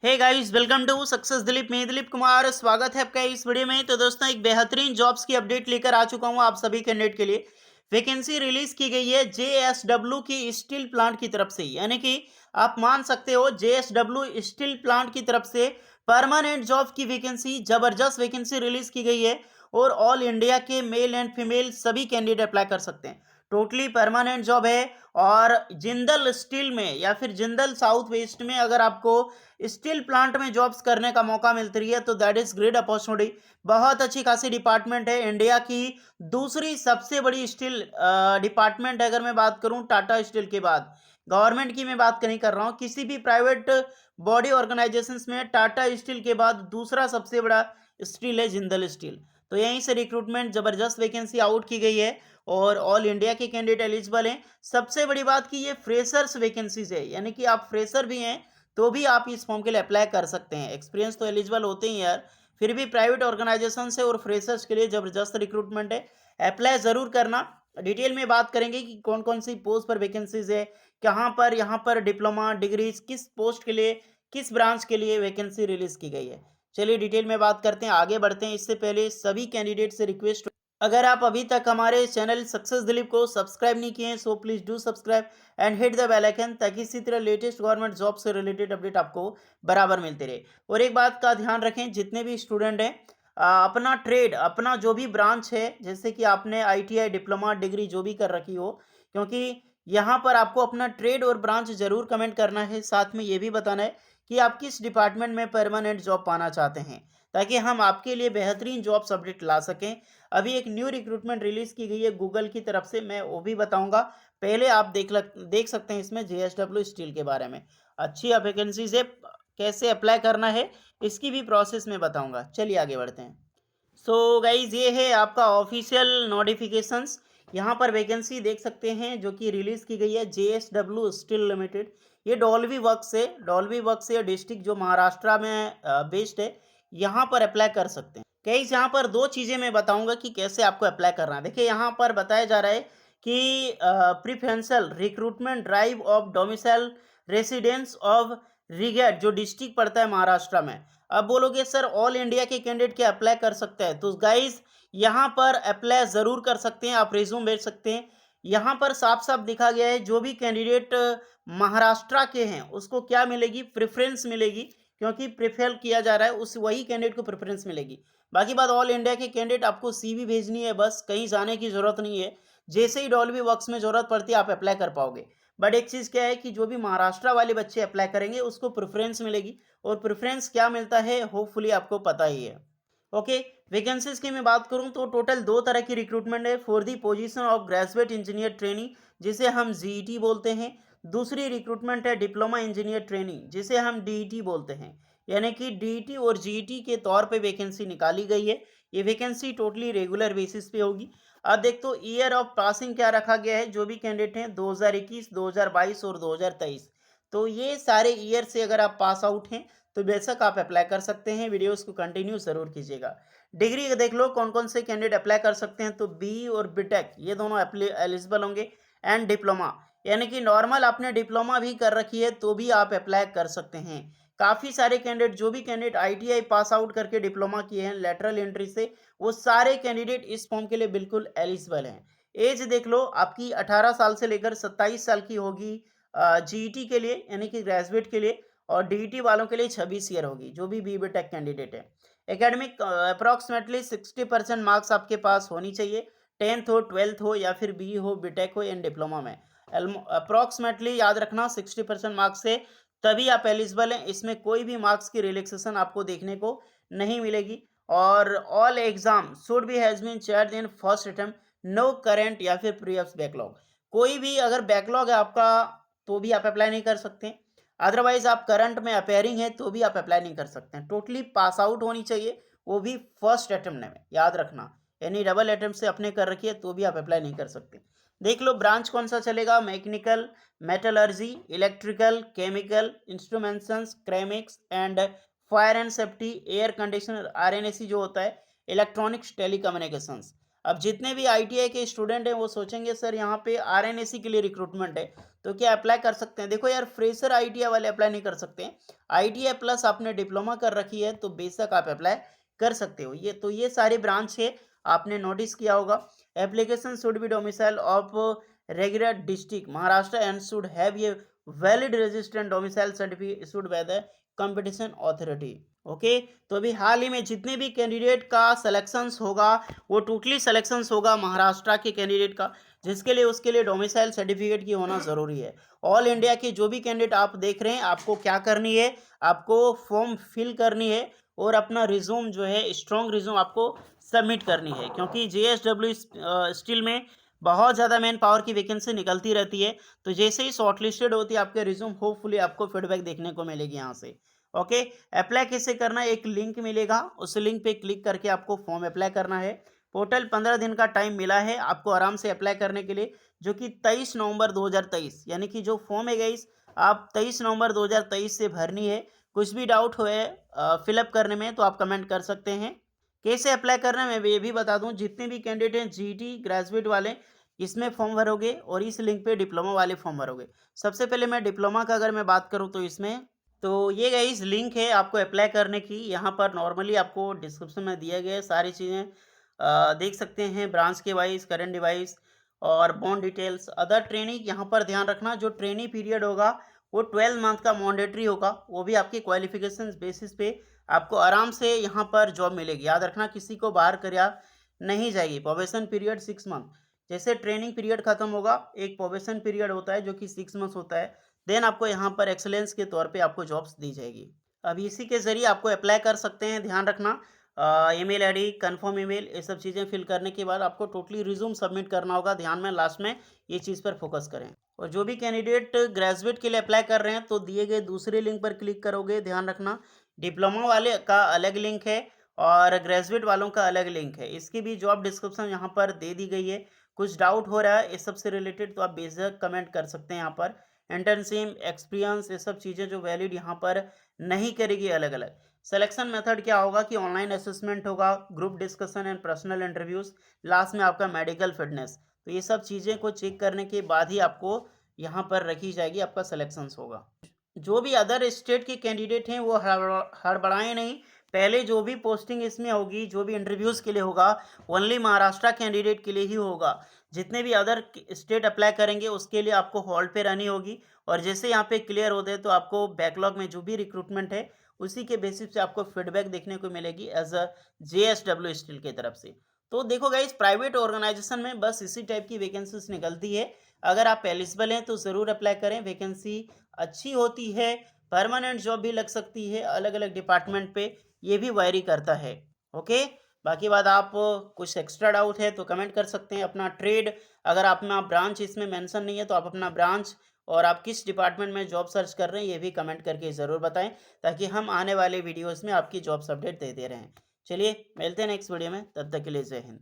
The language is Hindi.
Hey guys, welcome to success Dilip. मैं दिलीप कुमार, स्वागत है आपका इस वीडियो में। तो दोस्तों, एक बेहतरीन जॉब्स की अपडेट लेकर आ चुका हूं आप सभी कैंडिडेट के लिए। वैकेंसी रिलीज की गई है जेएसडब्ल्यू की स्टील प्लांट की तरफ से, यानी कि आप मान सकते हो जेएसडब्ल्यू स्टील प्लांट की तरफ से परमानेंट जॉब की वैकेंसी, जबरदस्त वैकेंसी रिलीज की गई है। और ऑल इंडिया के मेल एंड फीमेल सभी कैंडिडेट अप्लाई कर सकते हैं। टोटली परमानेंट जॉब है। और जिंदल स्टील में या फिर जिंदल साउथ वेस्ट में अगर आपको स्टील प्लांट में जॉब्स करने का मौका मिलती रही है तो दैट इज ग्रेट अपॉर्चुनिटी। बहुत अच्छी खासी डिपार्टमेंट है, इंडिया की दूसरी सबसे बड़ी स्टील डिपार्टमेंट है। अगर मैं बात करूं टाटा स्टील के बाद, गवर्नमेंट की मैं बात नहीं कर रहा हूं, किसी भी प्राइवेट बॉडी ऑर्गेनाइजेशंस में टाटा स्टील के बाद दूसरा सबसे बड़ा स्टील है जिंदल स्टील। तो यहीं से रिक्रूटमेंट जबरदस्त वैकेंसी आउट की गई है और ऑल इंडिया के कैंडिडेट एलिजिबल हैं। सबसे बड़ी बात कि ये फ्रेशर्स वैकेंसीज है, यानी कि आप फ्रेशर भी हैं तो भी आप इस फॉर्म के लिए अप्लाई कर सकते हैं। एक्सपीरियंस तो एलिजिबल होते ही यार, फिर भी प्राइवेट ऑर्गेनाइजेशन से और फ्रेशर्स के लिए जबरदस्त रिक्रूटमेंट है। अप्लाई ज़रूर करना। डिटेल में बात करेंगे कि कौन कौन सी पोस्ट पर वैकेंसीज है, कहाँ पर, यहाँ पर डिप्लोमा डिग्रीज किस पोस्ट के लिए, किस ब्रांच के लिए वैकेंसी रिलीज की गई है। चलिए डिटेल में बात करते हैं, आगे बढ़ते हैं। इससे पहले सभी कैंडिडेट से रिक्वेस्ट, अगर आप अभी तक हमारे चैनल सक्सेस दिलीप को सब्सक्राइब नहीं किए हैं so please do subscribe and hit the bell icon, ताकि इसी तरह लेटेस्ट गवर्नमेंट जॉब से रिलेटेड अपडेट आपको बराबर मिलते रहे। और एक बात का ध्यान रखें, जितने भी स्टूडेंट हैं अपना ट्रेड, अपना जो भी ब्रांच है, जैसे कि आपने आईटीआई डिप्लोमा डिग्री जो भी कर रखी हो, क्योंकि यहाँ पर आपको अपना ट्रेड और ब्रांच जरूर कमेंट करना है। साथ में ये भी बताना है कि आप किस डिपार्टमेंट में परमानेंट जॉब पाना चाहते हैं, ताकि हम आपके लिए बेहतरीन जॉब्स अपडेट ला सकें। अभी एक न्यू रिक्रूटमेंट रिलीज की गई है गूगल की तरफ से, मैं वो भी बताऊंगा। पहले आप देख सकते हैं इसमें जेएसडब्ल्यू स्टील के बारे में अच्छी वैकेंसी है। कैसे अप्लाई करना है इसकी भी प्रोसेस में बताऊंगा। चलिए आगे बढ़ते हैं। सो गाइज, ये है आपका ऑफिशियल नोटिफिकेशंस। यहाँ पर वैकेंसी देख सकते हैं जो कि रिलीज की गई है जेएसडब्ल्यू स्टील लिमिटेड। ये डॉल्बी वर्क्स है डिस्ट्रिक्ट जो महाराष्ट्र में बेस्ड है। यहाँ पर अप्लाई कर सकते हैं। गाइज, यहाँ पर दो चीज़ें मैं बताऊंगा कि कैसे आपको अप्लाई करना है। देखिए, यहाँ पर बताया जा रहा है कि preferential recruitment drive of domicile residence of Raigad, जो डिस्ट्रिक्ट पड़ता है महाराष्ट्र में। अब बोलोगे सर ऑल इंडिया के कैंडिडेट क्या अप्लाई कर सकते हैं? तो गाइज, यहाँ पर अप्लाई ज़रूर कर सकते हैं, आप रिज्यूम भेज सकते हैं। यहाँ पर साफ साफ दिखा गया है जो भी कैंडिडेट महाराष्ट्र के हैं उसको क्या मिलेगी, प्रेफरेंस मिलेगी। क्योंकि प्रेफर किया जा रहा है उस वही कैंडिडेट को प्रेफरेंस मिलेगी। बाकी बात, ऑल इंडिया के कैंडिडेट आपको सीवी भेजनी है, बस कहीं जाने की जरूरत नहीं है। जैसे ही डॉल्बी वर्क्स में जरूरत पड़ती है आप अप्लाई कर पाओगे। बट एक चीज़ क्या है कि जो भी महाराष्ट्र वाले बच्चे अप्लाई करेंगे उसको प्रेफरेंस मिलेगी। और प्रेफरेंस क्या मिलता है होपफुली आपको पता ही है। ओके, वैकेंसीज की मैं बात करूं तो टोटल दो तरह की रिक्रूटमेंट है for the position of graduate engineer trainee, जिसे हम जीईटी बोलते हैं। दूसरी रिक्रूटमेंट है डिप्लोमा इंजीनियर ट्रेनिंग, जिसे हम डीईटी बोलते हैं। यानी कि डीईटी और जीईटी के तौर पे वैकेंसी निकाली गई है। ये वैकेंसी टोटली रेगुलर बेसिस पे होगी। अब देख तो ईयर ऑफ पासिंग क्या रखा गया है, जो भी कैंडिडेट हैं 2021, 2022 और 2023। तो ये सारे ईयर से अगर आप पास आउट हैं तो बेशक आप अप्लाई कर सकते हैं। वीडियोस को कंटिन्यू जरूर कीजिएगा। डिग्री देख लो कौन कौन से कैंडिडेट अप्लाई कर सकते हैं, तो बी और बीटेक ये दोनों एलिजिबल होंगे। एंड डिप्लोमा, यानी कि नॉर्मल आपने डिप्लोमा भी कर रखी है तो भी आप अप्लाई कर सकते हैं। काफ़ी सारे कैंडिडेट, जो भी कैंडिडेट आईटीआई पास आउट करके डिप्लोमा किए हैं लेटरल एंट्री से, वो सारे कैंडिडेट इस फॉर्म के लिए बिल्कुल एलिजिबल हैं। एज देख लो आपकी 18 साल से लेकर 27 साल की होगी जीईटी के लिए, यानी कि ग्रेजुएट के लिए। और डीईटी वालों के लिए 26 ईयर होगी, जो भी बी टेक कैंडिडेट है। एकेडमिक अप्रॉक्सीमेटली 60% मार्क्स आपके पास होनी चाहिए। 10th हो, 12th हो या फिर बी हो, बीटेक हो या डिप्लोमा में। अप्रॉक्सीमेटली याद रखना 60% मार्क्स से तभी आप एलिजिबल हैं। इसमें कोई भी मार्क्स की रिलैक्सेशन आपको देखने को नहीं मिलेगी। और all exam should be has been chaired in first attempt, no current या फिर प्रीवियस बैकलॉग। कोई भी अगर बैकलॉग है आपका तो भी आप अप्लाई नहीं कर सकते। अदरवाइज आप करंट में अपेयरिंग है तो भी आप अप्लाई नहीं कर सकते हैं। टोटली पास आउट होनी चाहिए, वो भी फर्स्ट अटेम्प्ट में, याद रखना। यानी डबल अटेम्प्ट से अपने कर रखी है तो भी आप अप्लाई नहीं कर सकते। देख लो ब्रांच कौन सा चलेगा, mechanical, metallurgy, electrical, chemical, instrumentations, ceramics and fire and safety, air conditioner, RNAC जो होता है, इलेक्ट्रॉनिक्स, टेलीकम्युनिकेशंस। अब जितने भी आईटीआई के स्टूडेंट हैं वो सोचेंगे सर यहाँ पे आरएनएसी के लिए रिक्रूटमेंट है, तो क्या अप्लाई कर सकते हैं? देखो यार, फ्रेशर आईटीआई वाले अप्लाई नहीं कर सकते हैं। आईटीआई प्लस आपने डिप्लोमा कर रखी है तो बेशक आप अप्लाई कर सकते हो। ये सारी ब्रांच है, आपने नोटिस किया होगा। Application should be domicile of regular district Maharashtra and should have a valid registrant domicile certificate issued by the competition authority. Okay, तो अभी हाल ही में जितने भी कैंडिडेट का सिलेक्शंस होगा वो टोटली सिलेक्शंस होगा महाराष्ट्र के कैंडिडेट का, जिसके लिए उसके लिए डोमिसाइल सर्टिफिकेट की होना ज़रूरी है। ऑल इंडिया के जो भी कैंडिडेट आप देख रहे हैं, आपको क्या करनी है, आपको फॉर्म फिल करनी है और अपना रिज्यूम जो है स्ट्रॉन्ग रिज्यूम आपको सबमिट करनी है, क्योंकि जेएसडब्ल्यू स्टील में बहुत ज़्यादा मैन पावर की वैकेंसी निकलती रहती है। तो जैसे ही शॉर्टलिस्टेड होती है आपके रिज्यूम, होपफुली आपको फीडबैक देखने को मिलेगी यहाँ से। ओके, अप्लाई कैसे करना है, एक लिंक मिलेगा, उस लिंक पे क्लिक करके आपको फॉर्म अप्लाई करना है। टोटल 15 दिन का टाइम मिला है आपको आराम से अप्लाई करने के लिए, जो कि 23 नवंबर 2023, यानी कि जो फॉर्म है गाइस आप 23 नवंबर 2023 से भरनी है। कुछ भी डाउट हो फिलअप करने में तो आप कमेंट कर सकते हैं। कैसे अप्लाई करना है मैं ये भी बता दूं, जितने भी कैंडिडेट हैं जीटी ग्रेजुएट वाले इसमें फॉर्म भरोगे और इस लिंक पे डिप्लोमा वाले फॉर्म भरोगे। सबसे पहले मैं डिप्लोमा का अगर मैं बात करूं तो इसमें तो ये गाइस लिंक है आपको अप्लाई करने की। यहाँ पर नॉर्मली आपको डिस्क्रिप्शन में दिया गया है सारी चीज़ें, देख सकते हैं, ब्रांच के वाइज, करंट डिवाइस और बॉन्ड डिटेल्स, अदर ट्रेनिंग। यहाँ पर ध्यान रखना जो ट्रेनिंग पीरियड होगा वो 12 मंथ का मैंडेटरी होगा, वो भी आपकी क्वालिफिकेशन बेसिस पे आपको आराम से यहाँ पर जॉब मिलेगी। याद रखना किसी को बाहर कराया नहीं जाएगी। प्रोबेशन पीरियड 6 मंथ, जैसे ट्रेनिंग पीरियड खत्म होगा एक प्रोबेशन पीरियड होता है जो कि 6 मंथ्स होता है, देन आपको यहाँ पर एक्सेलेंस के तौर पे आपको जॉब्स दी जाएगी। अब इसी के ज़रिए आपको अप्लाई कर सकते हैं। ध्यान रखना ईमेल आईडी, कंफर्म ईमेल, ये सब चीज़ें फिल करने के बाद आपको टोटली रिज्यूम सबमिट करना होगा। ध्यान में लास्ट में ये चीज़ पर फोकस करें। और जो भी कैंडिडेट ग्रेजुएट के लिए अप्लाई कर रहे हैं तो दिए गए दूसरे लिंक पर क्लिक करोगे। ध्यान रखना डिप्लोमा वाले का अलग लिंक है और ग्रेजुएट वालों का अलग लिंक है। इसकी भी जॉब डिस्क्रिप्शन यहाँ पर दे दी गई है। कुछ डाउट हो रहा है इस सब से रिलेटेड तो आप बेशक कमेंट कर सकते हैं। यहाँ पर इंटर्नशिप, एक्सपीरियंस, ये सब चीज़ें जो वैलिड यहाँ पर नहीं करेगी अलग अलग। सिलेक्शन मेथड क्या होगा कि ऑनलाइन असेसमेंट होगा, group discussion and personal interviews, last में आपका मेडिकल फिटनेस। तो ये सब चीज़ें को चेक करने के बाद ही आपको यहाँ पर रखी जाएगी, आपका सिलेक्शंस होगा। जो भी अदर स्टेट के कैंडिडेट हैं वो हड़बड़ाएं नहीं। पहले जो भी पोस्टिंग इसमें होगी, जो भी इंटरव्यूज़ के लिए होगा, ओनली महाराष्ट्र कैंडिडेट के लिए ही होगा। जितने भी अदर स्टेट अप्लाई करेंगे उसके लिए आपको होल्ड पे रहनी होगी। और जैसे यहाँ पे क्लियर होते हैं तो आपको बैकलॉग में जो भी रिक्रूटमेंट है उसी के बेसिस पे आपको फीडबैक देखने को मिलेगी एज अ जेएसडब्ल्यू स्टील की तरफ से। तो देखो गाइस, प्राइवेट ऑर्गेनाइजेशन में बस इसी टाइप की वैकेंसीज निकलती है। अगर आप एलिजिबल हैं तो ज़रूर अप्लाई करें। वैकेंसी अच्छी होती है, परमानेंट जॉब भी लग सकती है अलग अलग डिपार्टमेंट पे, ये भी वायरी करता है। ओके, बाकी बात आप कुछ एक्स्ट्रा डाउट है तो कमेंट कर सकते हैं। अपना ट्रेड, अगर अपना ब्रांच इसमें मेंशन नहीं है तो आप अपना ब्रांच और आप किस डिपार्टमेंट में जॉब सर्च कर रहे हैं ये भी कमेंट करके ज़रूर बताएं, ताकि हम आने वाले वीडियोस में आपकी जॉब्स अपडेट देते रहें। चलिए मिलते हैं नेक्स्ट वीडियो में, तब तक के लिए जय हिंद।